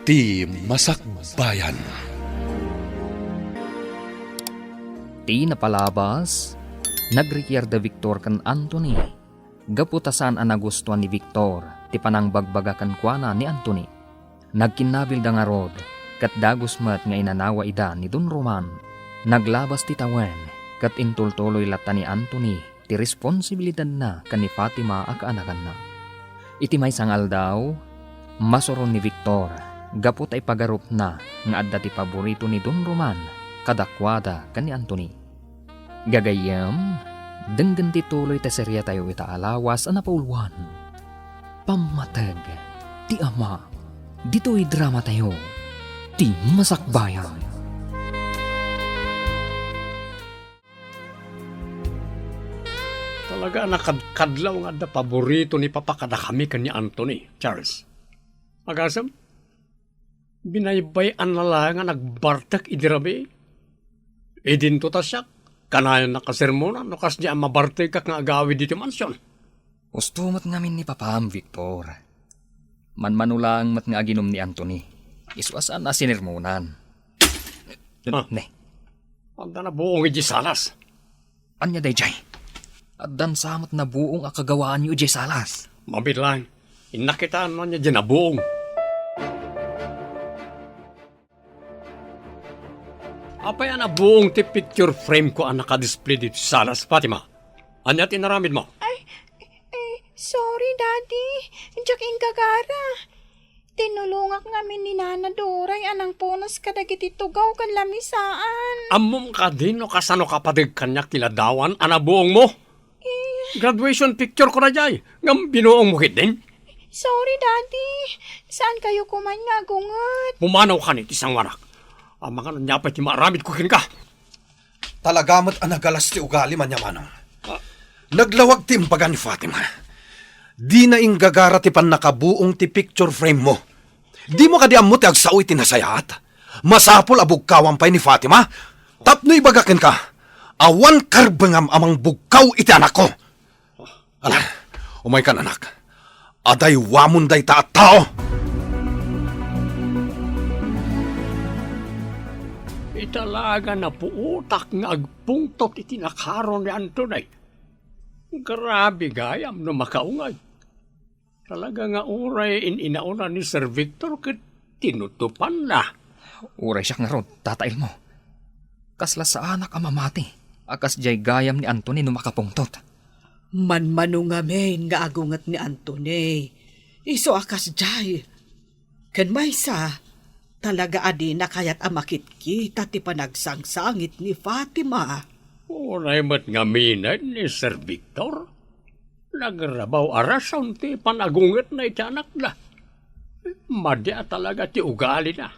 Ti Masakbayan. Ti napalabas, nagrekyerda Victor kan Anthony. Gaputasan ang nagustuhan ni Victor, ti panangbagbaga kan kuana ni Anthony. Nagkinabil da nga rod, kat dagos mat nga inanawa ida ni Don Roman. Naglabas ti tawen, kat intultuloy lata ni Anthony, ti responsibilidad na kan ni Fatima a kaanagan na. Iti may sangal daw, masuron ni Victor, gapot ay pagarup na nga adda ti paborito ni Don Roman, kadakwada kan ni Anthony. Gagayam, denggan ti tuloy ta serya tayo itaalawas ang napauluan. Pamatag, ti ama, dito'y drama tayo, ti Masakbayan. Talaga nakadkadlaw nga da paborito ni Papa kada kami kanya Anthony, Charles. Agasam, binaybayan na lang nga nagbartak idirabi. E din to tasyak, kanayan nakasermona, no kas diya mabartak ka nga agawi dito mansyon. Gusto mat ngamin ni Papam, Victor. Manmanulang mat nga aginom ni Anthony. Iswasan na sinirmonan. Ne, Anda na buong salas. anya day jay? Addan samot na buong akagawaan niyo jay salas. Mabit lang, inakitaan mo niya dyan na buong. Apa yan na buong ti picture frame ko ang nakadisplay dito sa salas, Fatima? Anya tinaramid mo? Sorry, Daddy. Diyak ing gagara. Tinulungak ngamin ni Nana Doray anang punas kadagiti tugaw kan lamisaan. Amom ka din no kasano kapadig kanyak kiladawan ana buong mo? Graduation picture ko na jay. Ngam binuong mo hit din? Sorry, Daddy. Saan kayo kuman nga gungat? Pumanaw ka ni tisang warak. Ang mga nanyapay ti maaramid kukin ka. Talagamat ang nagalas ti ugali man yamanong. Naglawag ti impaga ni Fatima. Di na ing gagara ti pan nakabuong ti picture frame mo. Di mo kadi ammo ti agsaoy ti nasayaat. Masapol abugkawan pay ni Fatima. Tapno ibagakin ka. Awan karbengam amang bugkaw iti anak ko. Ala, umay kan anak. Aday wamon day ta at tao. Italaga na puutak nga agpungtot iti nakaron ni Antonay. Grabe gayam no makaungay. Talaga nga uray inauna ni Sir Victor ket tinutupan na. Uray siya nga rod, tatail mo. Kasla sa anak ang mamati. Akas jay gayam ni Anthony no makapungtot. Manmano nga men nga agungat ni Anthony. Iso akas jay. Ken maysa, talaga adi na kayat amakit kita ti panagsangsangit ni Fatima. Uray mat nga minad ni Sir Victor. Nagrabaw arason ti panagunget na itianak na. Madya talaga ti ugali na.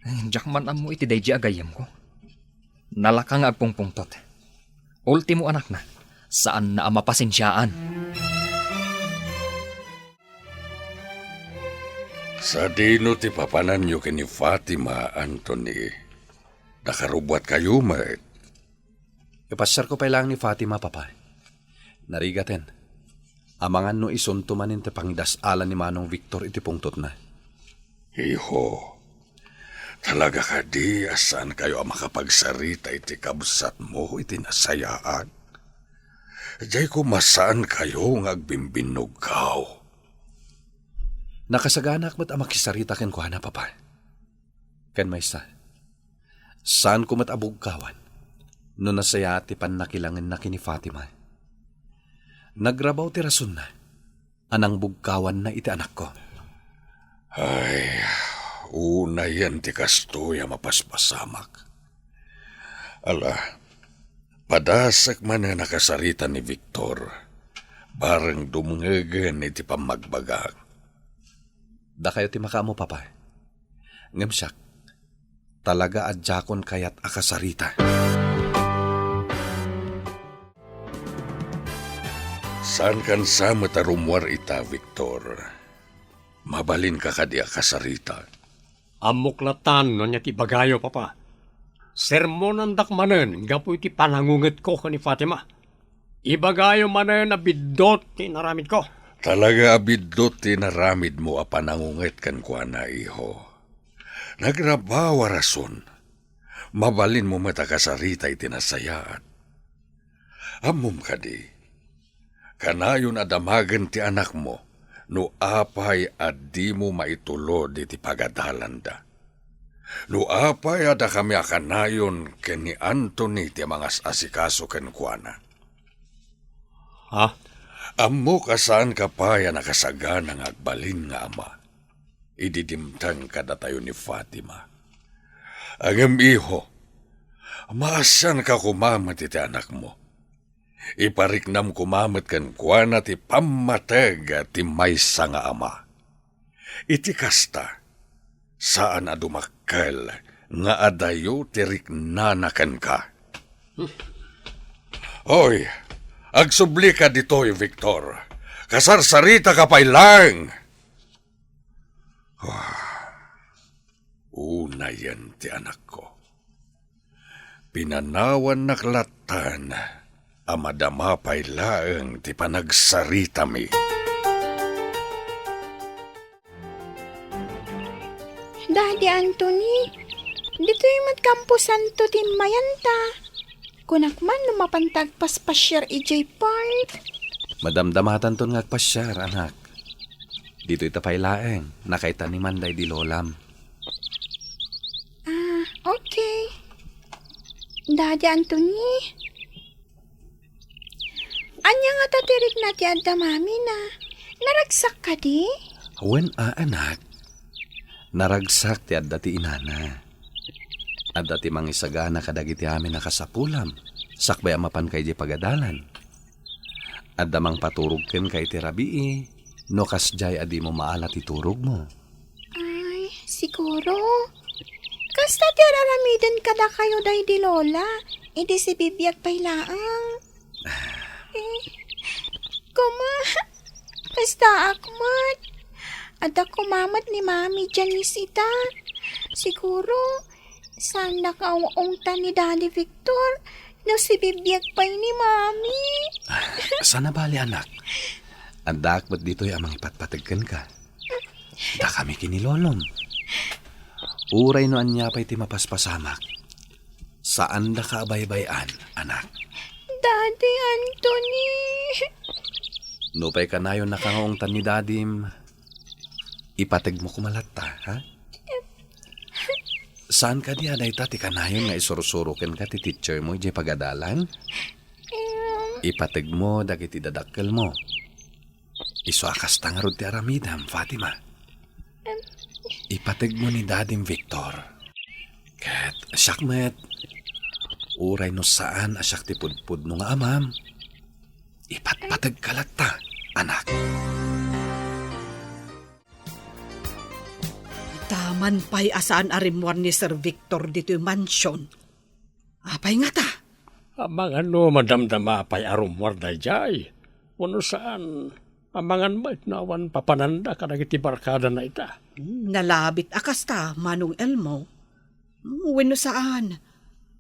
Diyak man amo iti dayji agayam ko. Nalaka nga agpungpungtot. Ultimo anak na, saan na mapasensyaan? Sa dino ti papanan nyo kini Fatima, Anthony. Nakarubat kayo, mate. Ipasyar ko pa lang ni Fatima, Papa. Narigaten. Amangan no isuntumanin ti pangdasalan ni Manong Victor iti pungtot na. Iho, talaga ka di asan kayo ang makapagsarita iti kabsat mo iti nasayaan. Diyay ko masaan kayo ng agbimbinog kaw. Nakasaganak mo't ang makisarita ken kuhana, Papa. Ken maysa, saan ko mat abugkawan no nasaya ti pannakilangan na kini Fatima. Nagrabaw ti rason na, anang bugkawan na iti anak ko. Ay, una yan ti kastoya mapaspasamak. Ala, padasak man na nakasarita ni Victor, bareng dumungagan iti pamagbagag. Da kayo ti makaamo, Papa. Ngamsyak, talaga adjakon kayat akasarita. Saan kan sa matarumwar ita, Victor? Mabalin ka kadi akasarita. Amuklatan no niya ti bagayo, Papa. Sermonan dakmanen, gapu iti panangunget ko ni Fatima. Ibagayo manen na bidot ti naramid ko. Talaga abidot tinaramid mo a panangunget kan kuana, iho. Nagrabawa rason. Mabalin mo mata kasarita iti nasayaan. Amom kadi. Kanayon adamagan ti anak mo, no apay di mo maitulod iti pagadalanda. No apay ada kami akanayon ken ni Anthony ti mga asikaso ken kuana. Ha? Ammo kasaan ka pa ya nakasaga ng agbalin nga ama. Ididimtang kada tayo ni Fatima. Agam iho, maasan ka kumamat iti anak mo. Ipariknam kumamat kan kuana ti pamateg ti maysa nga ama. Iti kasta, saan adumakkel nga adayo ti riknanakan ka. Hoy, agsubli ka ditoy, Victor. Kasarsarita ka pa'y lang. Una yan ti anak ko. Pinanawan naklatan, amadama pa'y laeng ti panagsarita mi. Daddy Anthony, dito yung magkampo santo timayanta. Kunak man lumapantagpas pa share EJ Park. Madamdamatan ton nga agpasyar, anak. Dito itapay laeng, nakaita ni Manday di lolam. Okay. Daddy Anthony. Anya nga tatirik na ti adda mami na. Naragsak ka di? Wen anak, naragsak ti adda ti inana. Adda ti mangisagana kadagiti amin nakasapulam. Sakbay amapan kay di pagadalan. Adda mang paturog ken kay ti rabii. No kasjay adi mo maala ti turog mo. Ay, siguro. Kasta ti araramiden kada kayo day di lola. Idi si bibiyag pay laang. Kuma, kasta akmat. Ada kumamat ni mami Janice ita. Siguro, sana kauungta ni Daddy Victor no si bibiyag pay ni mami. Sana bali anak. Anda akbat dito'y amang ipatpatagkan ka. Da kami kinilolom. Uray no anya pa'y ti mapaspasamak. Saan da ka abaybayan, anak? Daddy Anthony. No pa'y kanayon nakangaungtan ni dadim. Ipatag mo kumalata, ha? Saan ka di aday ta ti kanayon nga isurusurukin ka ti teacher mo di pagadalan? Ipatag mo dagiti dadakkel mo. Iso akas tangarod ti aramidam, Fatima. Ipatag mo ni Dadim Victor. Ket, asyakmet. Uray no saan asyak ti pudpud no nga amam. Ipatpatag kalata, anak. Taman pa'y asaan arimuan ni Sir Victor dito yung mansion. Apay nga ta? Amang ano madamdama pa'y arumwar da jay. Wano saan, amangan mo nawan papananda kadagiti barkada na ita. Nalabit akas ta, Manong Elmo. Wano saan?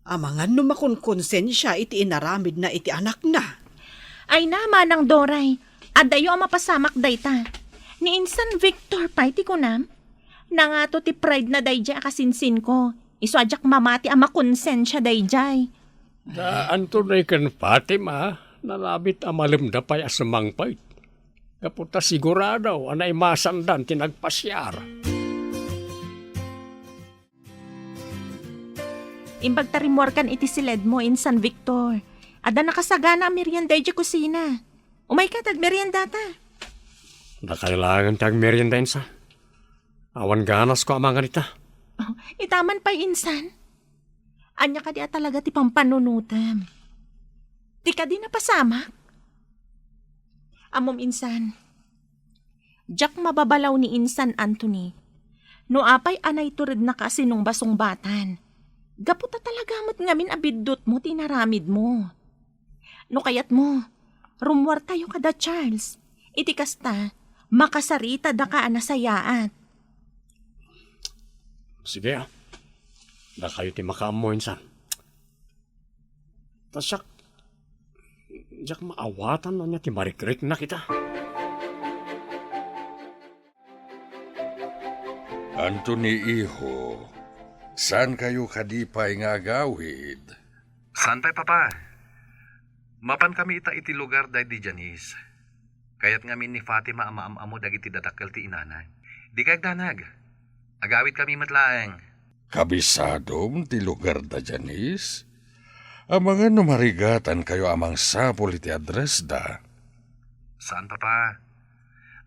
Amangan no makunkonsensya iti inaramid na iti anak na. Ay naman ang Doray, adayo ang mapasamak dayta. Ni insan Victor pa iti kunam. Nangato ti pride na dayjay akasinsin ko. Iso ajak mamati ang makonsensya dayjay. Da Anthony ken Fatima, nalabit ang malimda pa'y asamang pa'y. Kaputa sigurado, anay masandan tinagpasyar. Imbag tarimor kan iti siled mo insan Victor. Ada nakasagana ang merienda di kusina. Umay ka tag merienda ta. Nakailangan tag merienda insan. Awan ganas ko amangan ita. Oh, itaman pa'y insan. Anya ka di talaga ti pampanunutam. Di ka di napasamak. Amom insan. Jack mababalaw ni insan Anthony. No apay anay turid na kasi nung basong batan. Gaputa talaga mo't ngamin abidot mo tinaramid mo. No kayat mo, rumwar tayo kada Charles. Iti kasta, makasarita da ka anasayaat. Sige ah. Da kayo ti makaamo insan. Tasyak, jak maawatan na niya ti marikrik na kita. Anthony iho, saan kayo kadipay nga gawid? Saan pa'y papa? Mapan kami iti lugar day di Janice. Kayat ngamin ni Fatima ama-amo dagiti dadakkel ti inanay. Di kag danag. Agawid kami matlaeng. Kabisadom ti lugar da Janice? Amangan numarigatan kayo amang sapol iti address da. Saan papa?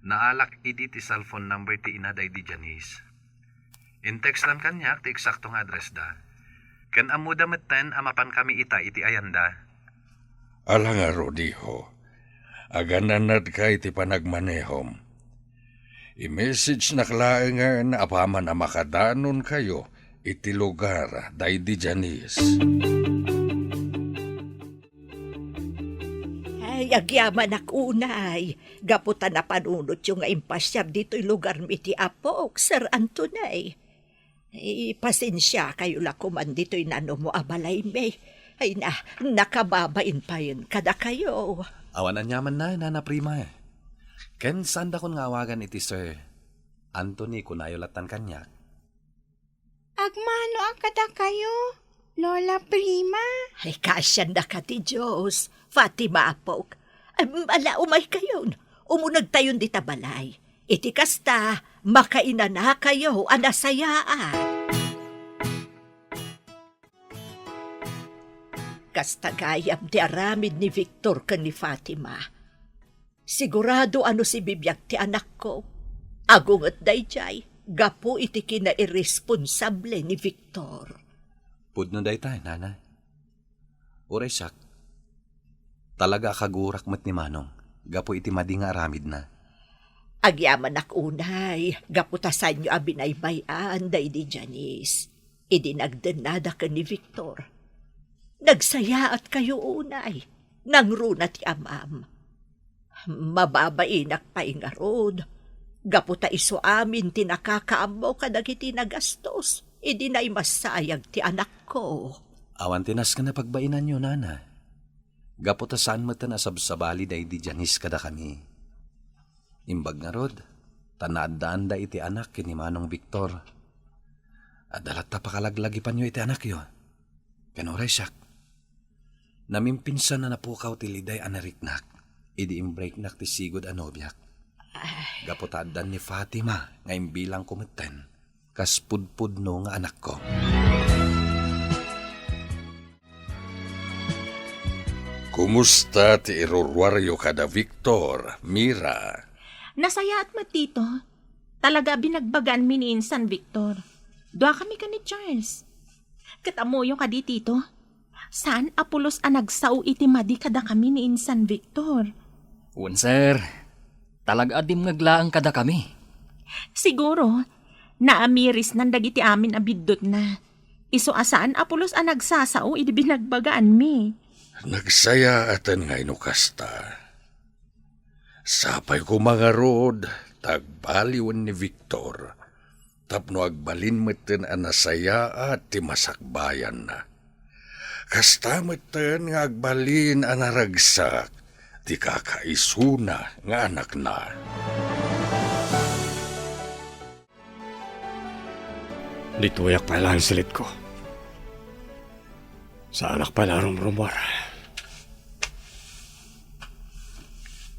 Naalak idi ti cellphone number ti inaday di Janice. In-text lang kanyak ti eksaktong address da. Ken amuda metten amapan kami iti ayanda. Ala nga Rodiho, agananad ka iti panagmanehom. I-message na klaengan apaman na makadanon kayo iti lugar day di Janice. Ay, agyaman unay. Gaputan na panunot yung impasyar dito'y lugar mi ti Apok, Sir Antonay. Pasensya kayo lakuman dito'y nano mo abalay me. Ay nakababain pa yun kada kayo. Awan anyaman na, Nana Prima. Ken sanda kon ngawagan iti Sir Anthony kunayolatan kanyak. Agmano ang kada kayo, Lola Prima. Ay kasyan na ka ti Diyos, Fatima Apok. Ay, umay kayo. Umunag tayon di tabalay. Iti kasta, makaina na kayo anasayaan. Kasta gayam ti aramid ni Victor ken ni Fatima. Sigurado ano si bibiyag ti anak ko. Agungot dayjay, gapo iti kina-irresponsable ni Victor. Pudno day tayo, Nana. Uray sak. Talaga kagurak met ni Manong. Gapo iti madi nga aramid na. Agyaman unay, gaputasan nyo abinaybayan day di Janice. Idinagdenada ka ni Victor. Nagsayaat kayo unay, nangruna ti amam. Mababainak pa ingarod. Gaputa iso amin ti nakakaamaw kadagiti nagastos. Idinay masayag ti anak ko. Awan tinas ka na pagbainan nyo, Nana. Gaputa saan mo ta nasabsabali day di Janice kada kami. Imbag nga rod, tanadaan da iti anak kini Manong Victor. Adalat ta pakalaglagi pa nyo iti anak yo. Kanoray siyak. Namimpinsan na napukaw ti liday anariknak. Idi imbreaknak ti sigod anobyak. Gaputadan ni Fatima ngayon bilang kumeten. Kas pudpudno nga anak ko. Kumusta ti irurwaryo kada Victor, Mira? Nasaya at matito. Talaga binagbagan mi ni Insan Victor. Dua kami ka ni Charles. Katamoyo ka di, tito. Saan apulos ang nagsao iti madi kada kami ni Insan Victor? Wan, sir. Talaga adim ngaglaang kada kami. Siguro, naamiris nan dagiti amin abidot na. Iso asaan apulos ang nagsasao iti binagbagaan mi. Nagsaya atan nga inukasta. Sapay ko mga rod, tagbaliwan ni Victor. Tapno agbalin meten anasaya at ti masakbayan na. Kasta meten nga agbalin anaragsak, ti kakaisuna nga anak na. Dituyak pa lang silit ko. Sa anak pa na rumrumar.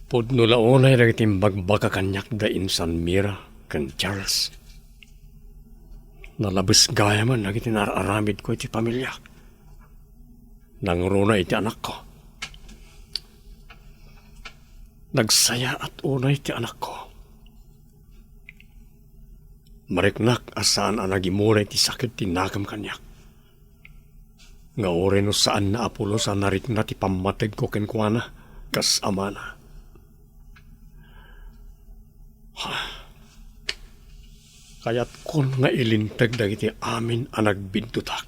Pudno launay lang itimbag baka kanyak da Insan Mira kan Charles. Nalabis gaya man lagi tinararamid ko iti pamilya. Nangruna iti anak ko. Nagsaya at unay iti anak ko. Mariknak asaan ang nagimura iti sakit tinagam kanyak. Nga ore no saan na apulo sa narikna ti pamateg ko kenkwana kas amana. Kaya't kon nga ilintag dagiti amin ang nagbintutak.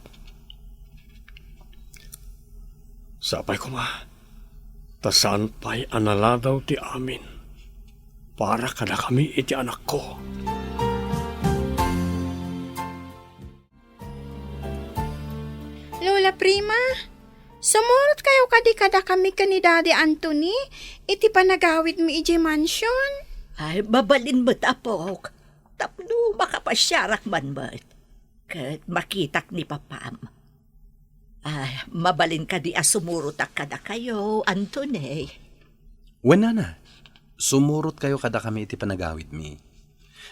Sapay ko ma, tasan pa'y analadaw ti amin para kada kami iti anak ko. Lola Prima, sumurot kayo kada kami ka ni Daddy Anthony, iti panagawid mi iji mansion. Ay, babalin mo't apok. Tapno makapasyarak man mat. Kat makitak ni papam. Mabalin ka di sumurutak kada kayo, Anthony. Wala na. Sumurot kayo kada kami iti panagawid mi.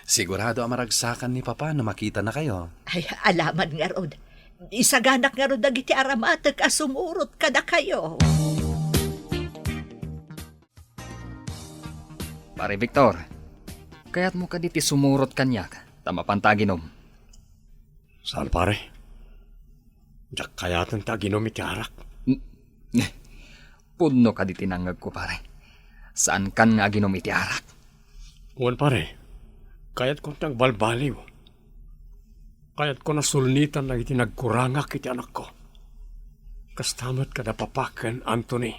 Sigurado ang maragsakan ni Papa na makita na kayo. Ay, alaman nga rod. Isaganak nga rod dagiti aramatag sumurot kada kayo. Pare Victor, kaya't mo ka diti sumurot kanyak, tama pantaginom. Saan pare? Diyak kayatan ta ginom iti arak. Pudno ka diti nangag ko pare. Saan kan nga ginom iti arak? Uwan pare, kayat ko tang balbaliw. Kayat ko nasulnitan na iti nagkurangak iti anak ko. Kastamat kada papakan, Anthony.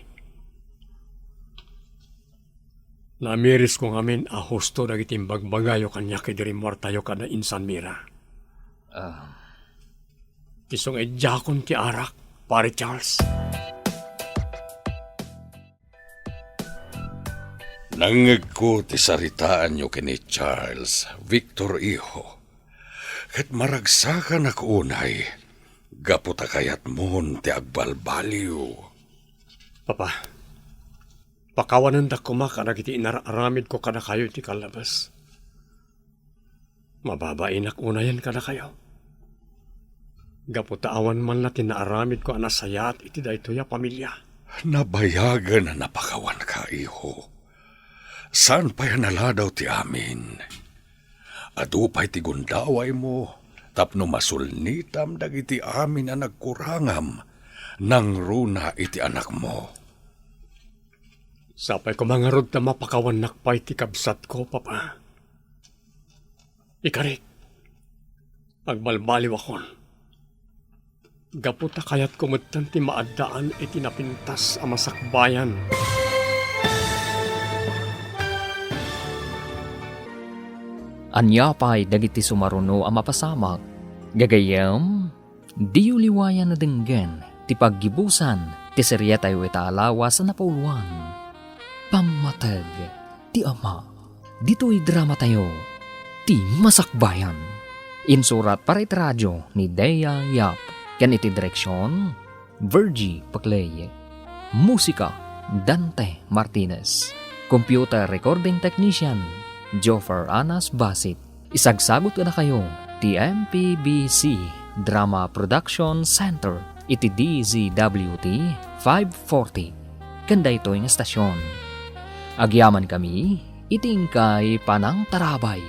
Namiris ko ngamin husto dagiti bagbagayo kanya kidiri mortayo kada insan mira. Isong edjakon ti arak, pare Charles. Nangag ko ti saritaan nyo kini Charles, Victor iho. Kat maragsakan ako unay, gaputa kayat mon ti agbalbaliw. Papa, pakawanan da kumaka iti inararamid ko kada kayo iti kalabas. Mababainak unayan kada kayo. Gaputaawan man na tinaaramid ko anasayat iti daytoya pamilya. Nabayagan na napakawan ka, iho. Saan pa yan naladaw ti amin? Adu pa'y ti gundaway mo, tapno masulnitam dagiti amin na nagkurangam, nang runa iti anak mo. Sapay ko mga rod na mapakawan nakpay ti kabsat ko, Papa. Ikarit, agbalbaliw akon. Gaputa kayat kumutan ti maadaan iti napintas a masakbayan. Anyapay dagiti sumaruno a mapasamak. Gagayam, di uliwayan na denggen, ti paggibusan, ti serya tayo itaalawa sa napuluan. Pamatag, ti ama, dito'y drama tayo, ti masakbayan. Insurat para iti radyo ni Dea Yap. Yan iti direksyon, Virgie Paclay. Musika, Dante Martinez. Computer recording technician, Joffer Anas Basit. Isagsagot na kayo, TMPBC Drama Production Center. Iti DZWT 540. Kanda ito yung estasyon. Agyaman kami, iting kay Panang Tarabay.